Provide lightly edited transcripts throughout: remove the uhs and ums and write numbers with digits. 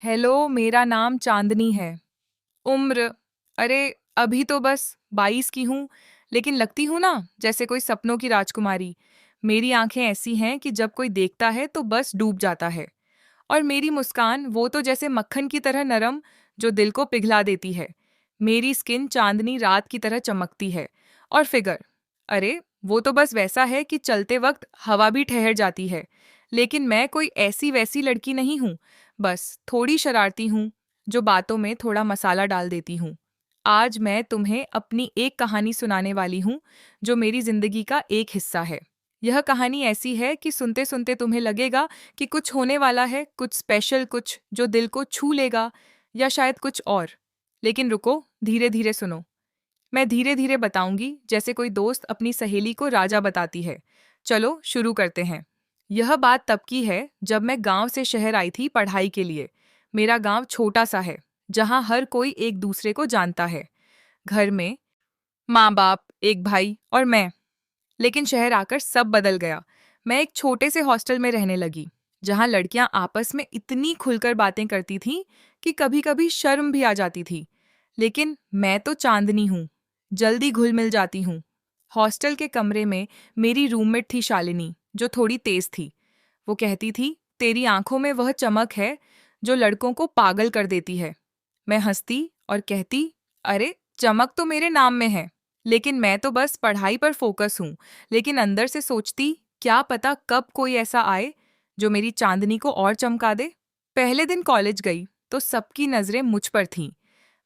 Hello, मेरा नाम चांदनी है। उम्र, अरे अभी तो बस 22 की हूँ, लेकिन लगती हूँ ना जैसे कोई सपनों की राजकुमारी। मेरी आंखें ऐसी हैं कि जब कोई देखता है तो बस डूब जाता है। और मेरी मुस्कान वो तो जैसे मक्खन की तरह नरम, जो दिल को पिघला देती है। मेरी स्किन चांदनी रात की तरह चमकती है। और फिगर, अरे वो तो बस वैसा है कि चलते वक्त हवा भी ठहर जाती है। लेकिन मैं कोई ऐसी वैसी लड़की नहीं हूँ, बस थोड़ी शरारती हूँ, जो बातों में थोड़ा मसाला डाल देती हूँ। आज मैं तुम्हें अपनी एक कहानी सुनाने वाली हूँ, जो मेरी जिंदगी का एक हिस्सा है। यह कहानी ऐसी है कि सुनते सुनते तुम्हें लगेगा कि कुछ होने वाला है, कुछ स्पेशल, कुछ जो दिल को छू लेगा, या शायद कुछ और। लेकिन रुको, धीरे धीरे सुनो। मैं धीरे धीरे बताऊंगी, जैसे कोई दोस्त अपनी सहेली को राजा बताती है। चलो शुरू करते हैं। यह बात तब की है जब मैं गांव से शहर आई थी पढ़ाई के लिए। मेरा गांव छोटा सा है, जहां हर कोई एक दूसरे को जानता है। घर में माँ बाप, एक भाई और मैं। लेकिन शहर आकर सब बदल गया। मैं एक छोटे से हॉस्टल में रहने लगी, जहां लड़कियां आपस में इतनी खुलकर बातें करती थीं कि कभी-कभी शर्म भी आ जाती थी। लेकिन मैं तो चांदनी हूँ, जल्दी घुल मिल जाती हूँ। हॉस्टल के कमरे में मेरी रूममेट थी शालिनी, जो थोड़ी तेज थी। वो कहती थी, तेरी आंखों में वह चमक है जो लड़कों को पागल कर देती है। मैं हंसती और कहती, अरे चमक तो मेरे नाम में है, लेकिन मैं तो बस पढ़ाई पर फोकस हूँ। लेकिन अंदर से सोचती, क्या पता कब कोई ऐसा आए जो मेरी चांदनी को और चमका दे। पहले दिन कॉलेज गई तो सबकी नज़रें मुझ पर थीं।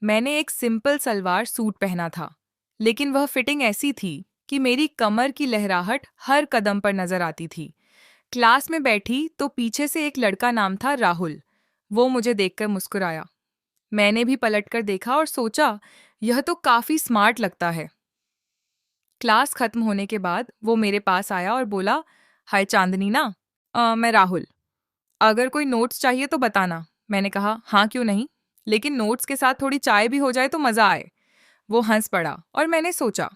मैंने एक सिंपल सलवार सूट पहना था, लेकिन वह फिटिंग ऐसी थी कि मेरी कमर की लहराहट हर कदम पर नजर आती थी। क्लास में बैठी तो पीछे से एक लड़का, नाम था राहुल। वो मुझे देखकर मुस्कुराया। मैंने भी पलटकर देखा और सोचा, यह तो काफी स्मार्ट लगता है। क्लास खत्म होने के बाद वो मेरे पास आया और बोला, हाय चांदनी ना। मैं राहुल। अगर कोई नोट्स चाहिए तो बताना। मैंने कहा, हाँ क्यों नहीं, लेकिन नोट्स के साथ थोड़ी चाय भी हो जाए तो मज़ा आए। वो हंस पड़ा और मैंने सोचा,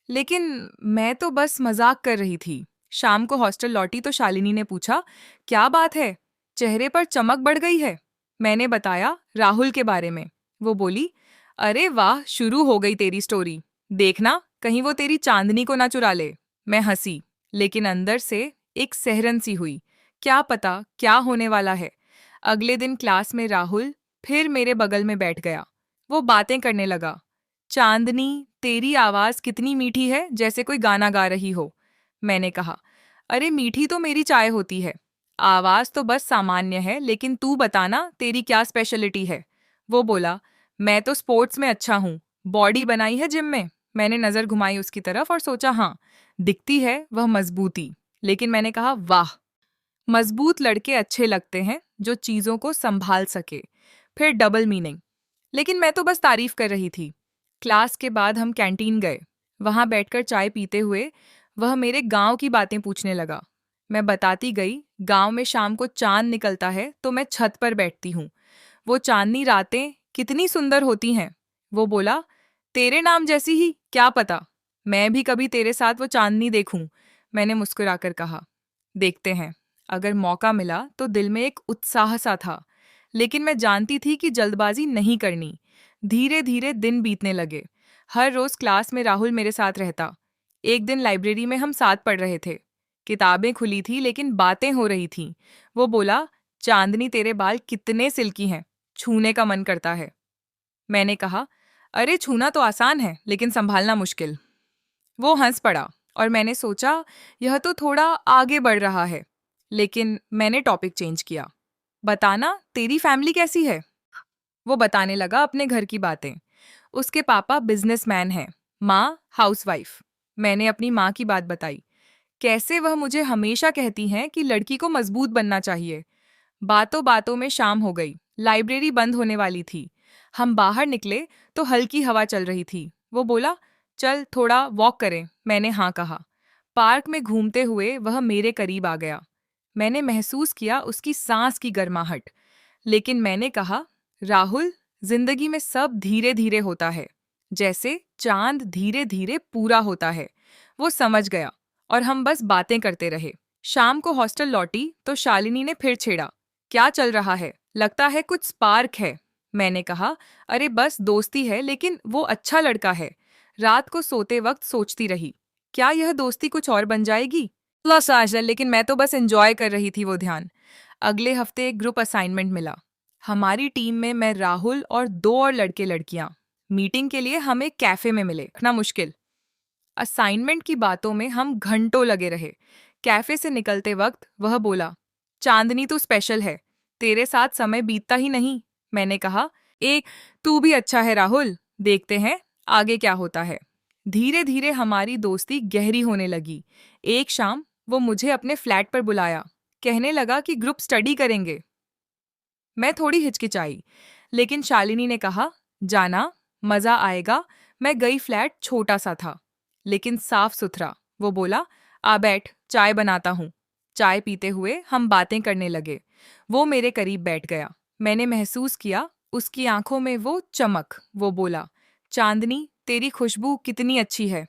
लेकिन मैं तो बस मजाक कर रही थी। शाम को हॉस्टल लौटी तो शालिनी ने पूछा, क्या बात है, चेहरे पर चमक बढ़ गई है। मैंने बताया राहुल के बारे में। वो बोली, अरे वाह, शुरू हो गई तेरी स्टोरी। देखना कहीं वो तेरी चांदनी को ना चुरा ले। मैं हंसी, लेकिन अंदर से एक सहरन सी हुई। क्या पता क्या होने वाला है। अगले दिन क्लास में राहुल फिर मेरे बगल में बैठ गया। वो बातें करने लगा। चांदनी, तेरी आवाज कितनी मीठी है, जैसे कोई गाना गा रही हो। मैंने कहा, अरे मीठी तो मेरी चाय होती है। आवाज तो बस सामान्य है, लेकिन तू बताना तेरी क्या स्पेशलिटी है। वो बोला, मैं तो स्पोर्ट्स में अच्छा हूँ। बॉडी बनाई है जिम में। मैंने नजर घुमाई उसकी तरफ और सोचा, हाँ दिखती है वह मजबूती। लेकिन मैंने कहा, वाह, मजबूत लड़के अच्छे लगते हैं जो चीजों को संभाल सके। फिर डबल मीनिंग। लेकिन मैं तो बस तारीफ कर रही थी। क्लास के बाद हम कैंटीन गए। वहां बैठकर चाय पीते हुए वह मेरे गांव की बातें पूछने लगा। मैं बताती गई, गांव में शाम को चांद निकलता है तो मैं छत पर बैठती हूँ। वो चांदनी रातें कितनी सुंदर होती हैं। वो बोला, तेरे नाम जैसी ही, क्या पता मैं भी कभी तेरे साथ वो चांदनी देखूं। मैंने मुस्कुराकर कहा, देखते हैं। अगर मौका मिला तो दिल में एक उत्साह सा था, लेकिन मैं जानती थी कि जल्दबाजी नहीं करनी। धीरे धीरे दिन बीतने लगे। हर रोज क्लास में राहुल मेरे साथ रहता। एक दिन लाइब्रेरी में हम साथ पढ़ रहे थे। किताबें खुली थी लेकिन बातें हो रही थीं। वो बोला, चांदनी तेरे बाल कितने सिल्की हैं, छूने का मन करता है। मैंने कहा, अरे छूना तो आसान है लेकिन संभालना मुश्किल। वो हंस पड़ा और मैंने सोचा, यह तो थोड़ा आगे बढ़ रहा है। लेकिन मैंने टॉपिक चेंज किया। बताना तेरी फैमिली कैसी है। वो बताने लगा अपने घर की बातें। उसके पापा बिजनेसमैन हैं, माँ हाउसवाइफ। मैंने अपनी माँ की बात बताई, कैसे वह मुझे हमेशा कहती हैं कि लड़की को मजबूत बनना चाहिए। बातों बातों में शाम हो गई। लाइब्रेरी बंद होने वाली थी। हम बाहर निकले तो हल्की हवा चल रही थी। वो बोला, चल थोड़ा वॉक करें। मैंने हाँ कहा। पार्क में घूमते हुए वह मेरे करीब आ गया। मैंने महसूस किया उसकी सांस की गर्माहट। लेकिन मैंने कहा, राहुल, जिंदगी में सब धीरे धीरे होता है, जैसे चांद धीरे धीरे पूरा होता है। वो समझ गया और हम बस बातें करते रहे। शाम को हॉस्टल लौटी तो शालिनी ने फिर छेड़ा, क्या चल रहा है? लगता है कुछ स्पार्क है। मैंने कहा, अरे बस दोस्ती है, लेकिन वो अच्छा लड़का है। रात को सोते वक्त सोचती रही, क्या यह दोस्ती कुछ और बन जाएगी? प्लस आज, लेकिन मैं तो बस एंजॉय कर रही थी वो ध्यान। अगले हफ्ते एक ग्रुप असाइनमेंट मिला। हमारी टीम में मैं, राहुल और 2 और लड़के लड़कियां। मीटिंग के लिए हम एक कैफे में मिले। रखना मुश्किल। असाइनमेंट की बातों में हम घंटों लगे रहे। कैफे से निकलते वक्त वह बोला, चांदनी तू स्पेशल है, तेरे साथ समय बीतता ही नहीं। मैंने कहा, एक तू भी अच्छा है राहुल, देखते हैं आगे क्या होता है। धीरे धीरे हमारी दोस्ती गहरी होने लगी। एक शाम वो मुझे अपने फ्लैट पर बुलाया, कहने लगा कि ग्रुप स्टडी करेंगे। मैं थोड़ी हिचकिचाई, लेकिन शालिनी ने कहा, जाना, मजा आएगा। मैं गई। फ्लैट छोटा सा था, लेकिन साफ सुथरा। वो बोला, आ बैठ, चाय बनाता हूँ। चाय पीते हुए हम बातें करने लगे। वो मेरे करीब बैठ गया। मैंने महसूस किया उसकी आंखों में वो चमक। वो बोला, चांदनी तेरी खुशबू कितनी अच्छी है,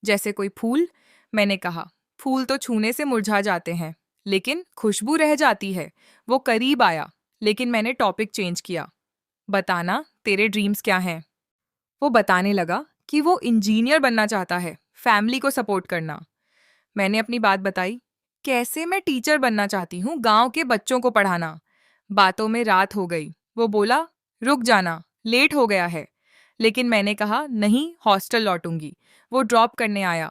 जैसे कोई फूल। मैंने कहा, फूल तो छूने से मुरझा जाते हैं, लेकिन खुशबू रह जाती है। वो करीब आया, लेकिन मैंने टॉपिक चेंज किया। बताना तेरे ड्रीम्स क्या हैं? वो बताने लगा कि वो इंजीनियर बनना चाहता है, फैमिली को सपोर्ट करना। मैंने अपनी बात बताई, कैसे मैं टीचर बनना चाहती हूँ, गांव के बच्चों को पढ़ाना। बातों में रात हो गई। वो बोला, रुक जाना, लेट हो गया है। लेकिन मैंने कहा, नहीं, हॉस्टल लौटूंगी। वो ड्रॉप करने आया।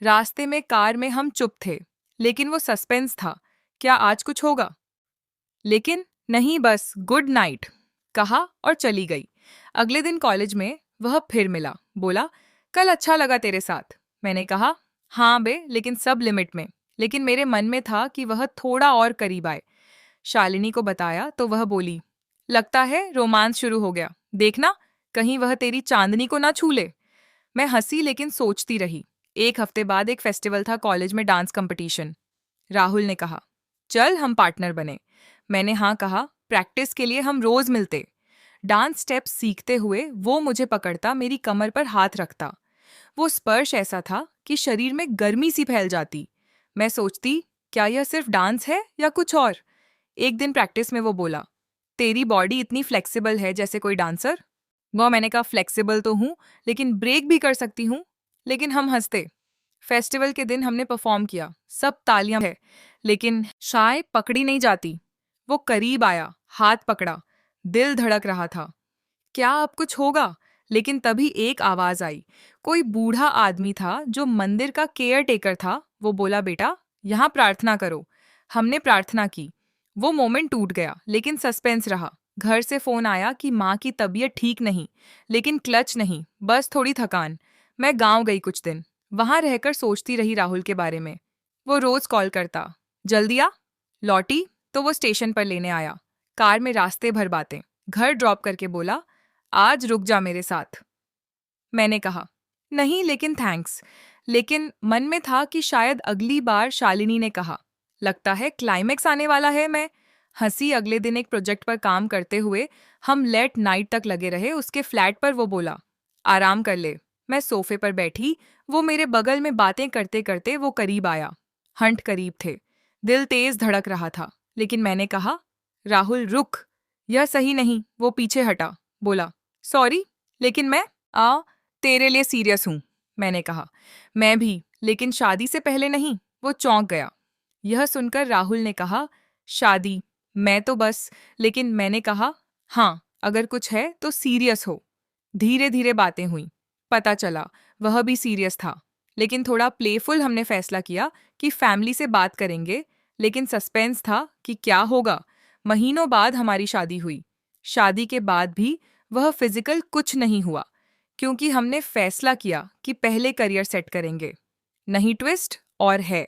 रास्ते में कार में हम चुप थे, लेकिन वो सस्पेंस था, क्या आज कुछ होगा? लेकिन नहीं, बस गुड नाइट कहा और चली गई। अगले दिन कॉलेज में वह फिर मिला। बोला, कल अच्छा लगा तेरे साथ। मैंने कहा, हाँ बे, लेकिन सब लिमिट में। लेकिन मेरे मन में था कि वह थोड़ा और करीब आए। शालिनी को बताया तो वह बोली, लगता है रोमांस शुरू हो गया, देखना कहीं वह तेरी चांदनी को ना छू ले। मैं हंसी, लेकिन सोचती रही। एक हफ्ते बाद एक फेस्टिवल था कॉलेज में, डांस कंपटीशन। राहुल ने कहा, चल हम पार्टनर बने। मैंने हाँ कहा। प्रैक्टिस के लिए हम रोज मिलते। डांस स्टेप्स सीखते हुए वो मुझे पकड़ता, मेरी कमर पर हाथ रखता। वो स्पर्श ऐसा था कि शरीर में गर्मी सी फैल जाती। मैं सोचती, क्या यह सिर्फ डांस है या कुछ और? एक दिन प्रैक्टिस में वो बोला, तेरी बॉडी इतनी फ्लेक्सिबल है जैसे कोई डांसर। वो मैंने कहा, फ्लेक्सिबल तो हूँ, लेकिन ब्रेक भी कर सकती हूँ। लेकिन हम हंसते। फेस्टिवल के दिन हमने परफॉर्म किया, सब तालियां है, लेकिन शाय पकड़ी नहीं जाती। वो करीब आया, हाथ पकड़ा, दिल धड़क रहा था, क्या अब कुछ होगा? लेकिन तभी एक आवाज आई। कोई बूढ़ा आदमी था जो मंदिर का केयर टेकर था। वो बोला, बेटा यहाँ प्रार्थना करो। हमने प्रार्थना की। वो मोमेंट टूट गया, लेकिन सस्पेंस रहा। घर से फोन आया कि माँ की तबीयत ठीक नहीं, लेकिन क्लच नहीं, बस थोड़ी थकान। मैं गांव गई कुछ दिन। वहां रहकर सोचती रही राहुल के बारे में। वो रोज कॉल करता, जल्दी आ। लौटी तो वो स्टेशन पर लेने आया। कार में रास्ते भर बातें। घर ड्रॉप करके बोला, आज रुक जा मेरे साथ। मैंने कहा, नहीं, लेकिन थैंक्स। लेकिन मन में था कि शायद अगली बार। शालिनी ने कहा, लगता है क्लाइमेक्स आने वाला है। मैं हंसी। अगले दिन एक प्रोजेक्ट पर काम करते हुए हम लेट नाइट तक लगे रहे। उसके फ्लैट पर वो बोला, आराम कर ले। मैं सोफे पर बैठी, वो मेरे बगल में। बातें करते करते वो करीब आया। हंट करीब थे। दिल तेज धड़क रहा था, लेकिन मैंने कहा, राहुल रुक, यह सही नहीं। वो पीछे हटा, बोला, सॉरी, लेकिन मैं तेरे लिए सीरियस हूं। मैंने कहा, मैं भी, लेकिन शादी से पहले नहीं। वो चौंक गया। यह सुनकर राहुल ने कहा, शादी? मैं तो बस। लेकिन मैंने कहा, हाँ, अगर कुछ है तो सीरियस हो। धीरे धीरे बातें हुई। पता चला वह भी सीरियस था, लेकिन थोड़ा प्लेफुल। हमने फैसला किया कि फैमिली से बात करेंगे, लेकिन सस्पेंस था कि क्या होगा। महीनों बाद हमारी शादी हुई। शादी के बाद भी वह फिजिकल कुछ नहीं हुआ, क्योंकि हमने फैसला किया कि पहले करियर सेट करेंगे। नहीं, ट्विस्ट और है।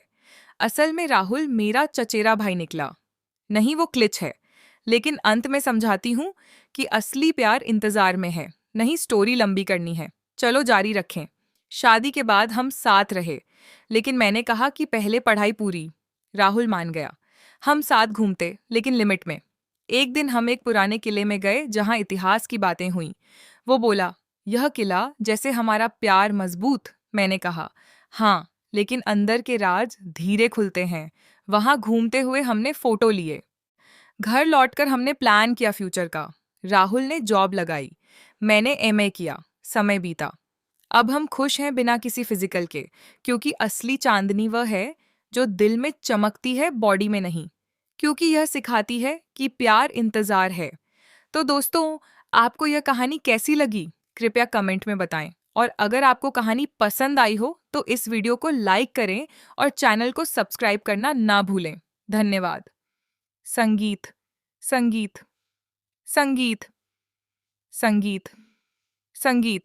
असल में राहुल मेरा चचेरा भाई निकला। नहीं, वो क्लिच है, लेकिन अंत में समझाती हूँ कि असली प्यार इंतजार में है। नहीं, स्टोरी लंबी करनी है, चलो जारी रखें। शादी के बाद हम साथ रहे, लेकिन मैंने कहा कि पहले पढ़ाई पूरी। राहुल मान गया। हम साथ घूमते, लेकिन लिमिट में। एक दिन हम एक पुराने किले में गए जहाँ इतिहास की बातें हुईं। वो बोला, यह किला जैसे हमारा प्यार मजबूत। मैंने कहा, हाँ, लेकिन अंदर के राज धीरे खुलते हैं। वहां घूमते हुए हमने फोटो लिए। घर लौटकर हमने प्लान किया फ्यूचर का। राहुल ने जॉब लगाई, मैंने एमए किया, समय बीता। अब हम खुश हैं बिना किसी फिजिकल के, क्योंकि असली चांदनी वह है जो दिल में चमकती है, बॉडी में नहीं। क्योंकि यह सिखाती है कि प्यार इंतजार है। तो दोस्तों, आपको यह कहानी कैसी लगी? कृपया कमेंट में बताएं। और अगर आपको कहानी पसंद आई हो तो इस वीडियो को लाइक करें और चैनल को सब्सक्राइब करना ना भूलें। धन्यवाद। संगीत, संगीत, संगीत, संगीत, संगीत।